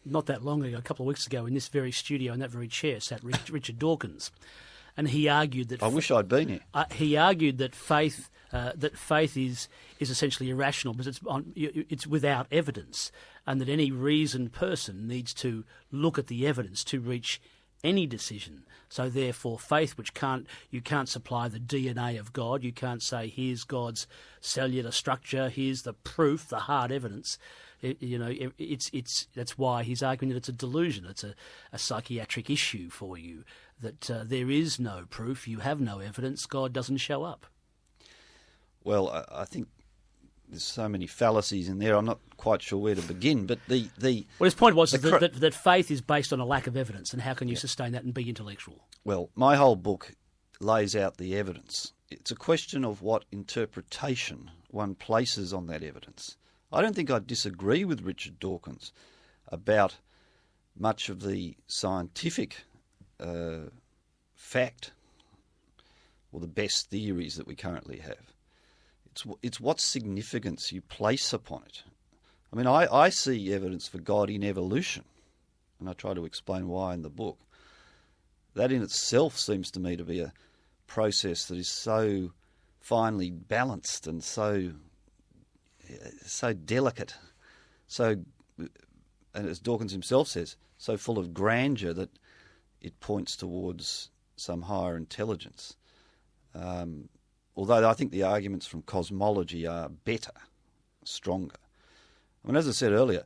not that long ago, a couple of weeks ago, in this very studio, in that very chair, sat Richard Dawkins, and he argued that... I wish I'd been here. He argued that faith is essentially irrational because it's without evidence, and that any reasoned person needs to look at the evidence to reach any decision. So therefore, faith, you can't supply the DNA of God. You can't say, here's God's cellular structure, here's the proof, the hard evidence. That's why he's arguing that it's a delusion. It's a psychiatric issue for you, that there is no proof, you have no evidence, God doesn't show up. Well, I think there's so many fallacies in there, I'm not quite sure where to begin, but well, his point was that faith is based on a lack of evidence, and how can you sustain that and be intellectual? Well, my whole book lays out the evidence. It's a question of what interpretation one places on that evidence. I don't think I disagree with Richard Dawkins about much of the scientific fact or the best theories that we currently have. It's what significance you place upon it. I mean, I see evidence for God in evolution, and I try to explain why in the book. That in itself seems to me to be a process that is so finely balanced and so delicate, and as Dawkins himself says, so full of grandeur that it points towards some higher intelligence. Although I think the arguments from cosmology are better, stronger. I mean, as I said earlier,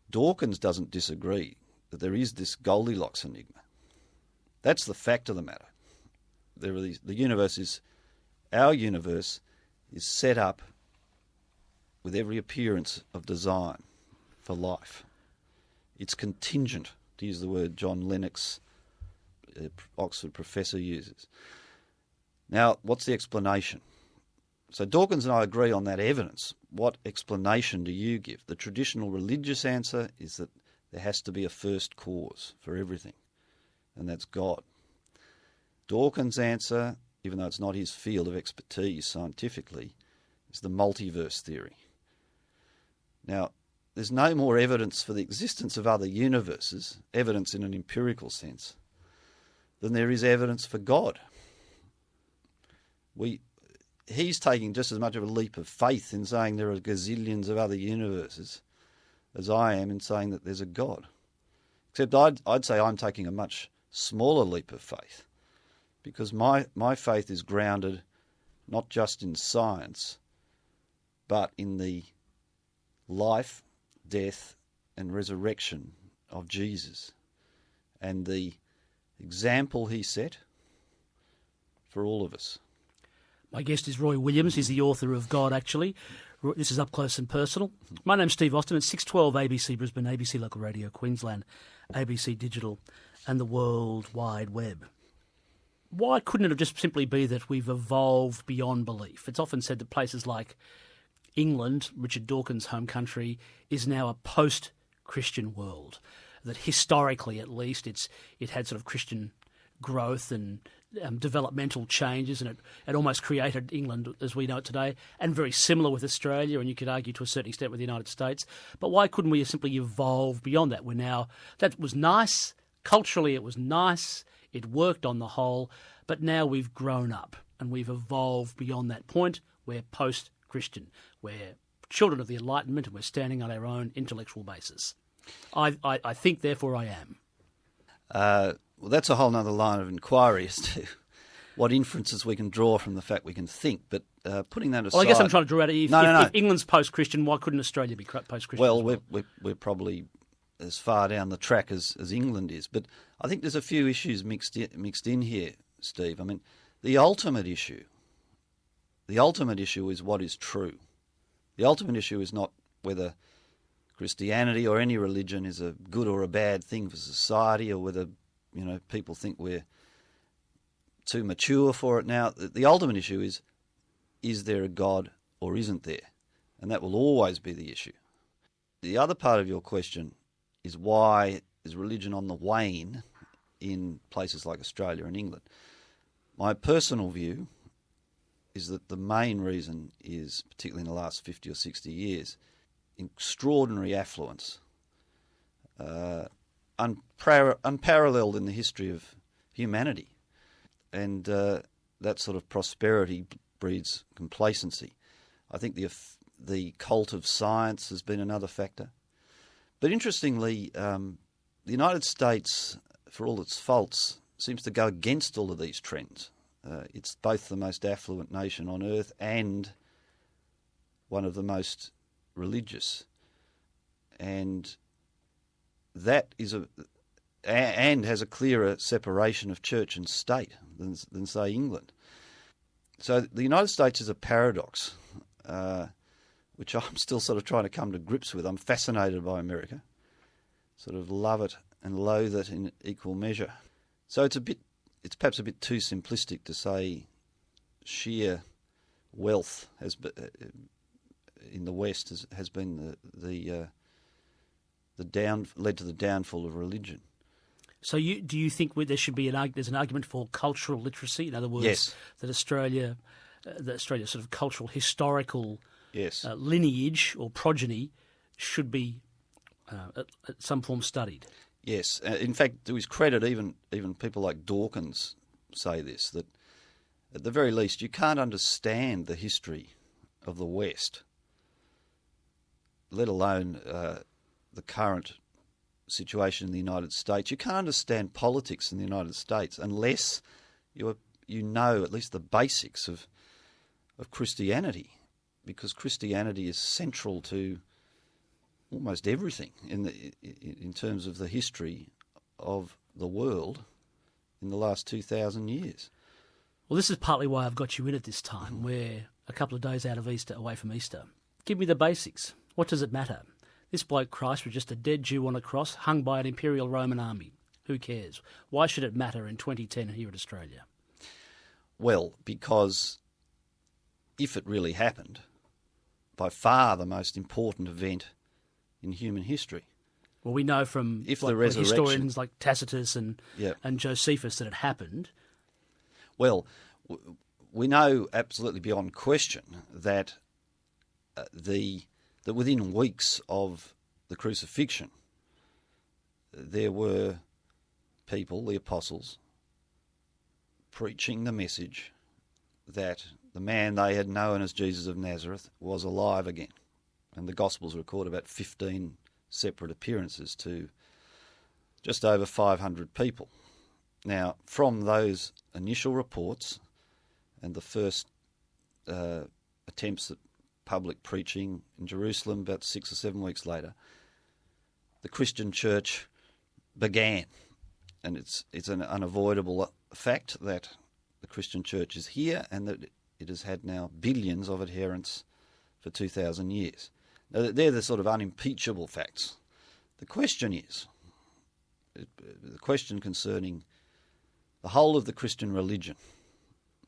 Dawkins doesn't disagree that there is this Goldilocks enigma. That's the fact of the matter. Our universe is set up with every appearance of design for life. It's contingent, to use the word John Lennox, Oxford professor, uses. Now, what's the explanation? So Dawkins and I agree on that evidence. What explanation do you give? The traditional religious answer is that there has to be a first cause for everything, and that's God. Dawkins' answer, even though it's not his field of expertise scientifically, is the multiverse theory. Now, there's no more evidence for the existence of other universes, evidence in an empirical sense, than there is evidence for God. He's taking just as much of a leap of faith in saying there are gazillions of other universes as I am in saying that there's a God. Except I'd say I'm taking a much smaller leap of faith, because my faith is grounded not just in science, but in the life, death, and resurrection of Jesus, and the example he set for all of us. My guest is Roy Williams. He's the author of God, Actually. This is Up Close and Personal. My name's Steve Austin. It's 612 ABC Brisbane, ABC Local Radio Queensland, ABC Digital, and the World Wide Web. Why couldn't it have just simply be that we've evolved beyond belief? It's often said that places like England, Richard Dawkins' home country, is now a post-Christian world, that historically at least it had sort of Christian growth and developmental changes, and it almost created England as we know it today, and very similar with Australia, and you could argue to a certain extent with the United States. But why couldn't we simply evolve beyond that? That was nice, culturally it was nice, it worked on the whole, but now we've grown up and we've evolved beyond that point. We're post-Christian, we're children of the Enlightenment, and we're standing on our own intellectual basis. I think, therefore I am. Well, that's a whole other line of inquiry as to what inferences we can draw from the fact we can think. But putting that aside... Well, I guess I'm trying to draw out... No. If England's post-Christian, why couldn't Australia be post-Christian? Well, we're probably as far down the track as England is. But I think there's a few issues mixed in here, Steve. I mean, the ultimate issue is what is true. The ultimate issue is not whether Christianity or any religion is a good or a bad thing for society, or whether people think we're too mature for it now. The ultimate issue is there a God or isn't there? And that will always be the issue. The other part of your question is, why is religion on the wane in places like Australia and England? My personal view is that the main reason is, particularly in the last 50 or 60 years, extraordinary affluence, unparalleled in the history of humanity. And that sort of prosperity breeds complacency. I think the cult of science has been another factor. But interestingly, the United States, for all its faults, seems to go against all of these trends. It's both the most affluent nation on earth and one of the most religious. And that is and has a clearer separation of church and state than say, England. So the United States is a paradox, which I'm still sort of trying to come to grips with. I'm fascinated by America, sort of love it and loathe it in equal measure. So it's perhaps a bit too simplistic to say sheer wealth in the West has been led to the downfall of religion. So do you think there should be there's an argument for cultural literacy? In other words, yes, that Australia's sort of cultural historical yes, lineage or progeny should be at some form studied. Yes. In fact, to his credit, even people like Dawkins say this, that at the very least you can't understand the history of the West, let alone the current situation in the United States. You can't understand politics in the United States unless you know at least the basics of Christianity, because Christianity is central to almost everything in terms of the history of the world in the last 2,000 years. Well, this is partly why I've got you in at this time. We're a couple of days out of Easter, away from Easter. Give me the basics. What does it matter? This bloke Christ was just a dead Jew on a cross, hung by an Imperial Roman army. Who cares? Why should it matter in 2010 here in Australia? Well, because if it really happened, by far the most important event in human history. Well, we know from historians like Tacitus and Josephus that it happened. Well, we know absolutely beyond question that that within weeks of the crucifixion, there were people, the apostles, preaching the message that the man they had known as Jesus of Nazareth was alive again. And the Gospels record about 15 separate appearances to just over 500 people. Now, from those initial reports and the first attempts at public preaching in Jerusalem about 6 or 7 weeks later, the Christian church began. And it's an unavoidable fact that the Christian church is here and that it has had now billions of adherents for 2,000 years. Now, they're the sort of unimpeachable facts. The question concerning the whole of the Christian religion,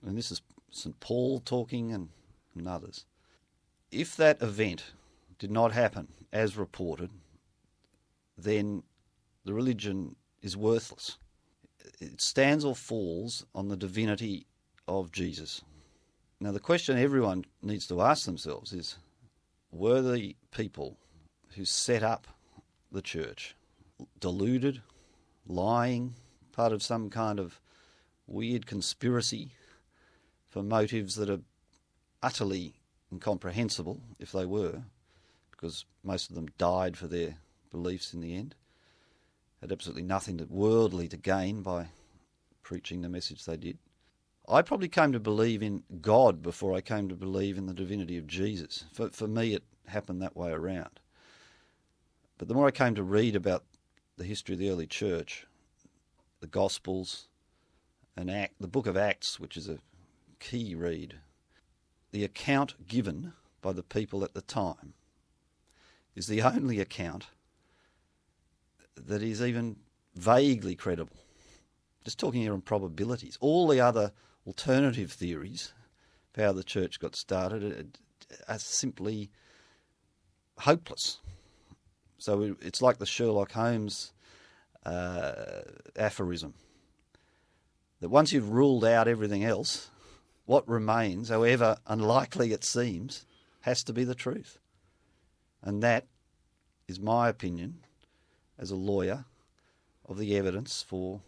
and this is St. Paul talking and others, if that event did not happen as reported, then the religion is worthless. It stands or falls on the divinity of Jesus. Now, the question everyone needs to ask themselves is, were the people who set up the church deluded, lying, part of some kind of weird conspiracy for motives that are utterly incomprehensible, if they were, because most of them died for their beliefs in the end, had absolutely nothing worldly to gain by preaching the message they did. I probably came to believe in God before I came to believe in the divinity of Jesus. For me, it happened that way around. But the more I came to read about the history of the early church, the Gospels, and the book of Acts, which is a key read, the account given by the people at the time is the only account that is even vaguely credible. Just talking here on probabilities. All the other alternative theories of how the church got started are simply hopeless. So it's like the Sherlock Holmes aphorism, that once you've ruled out everything else, what remains, however unlikely it seems, has to be the truth. And that is my opinion as a lawyer of the evidence for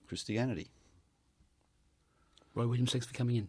Christianity. Roy Williams, thanks for coming in.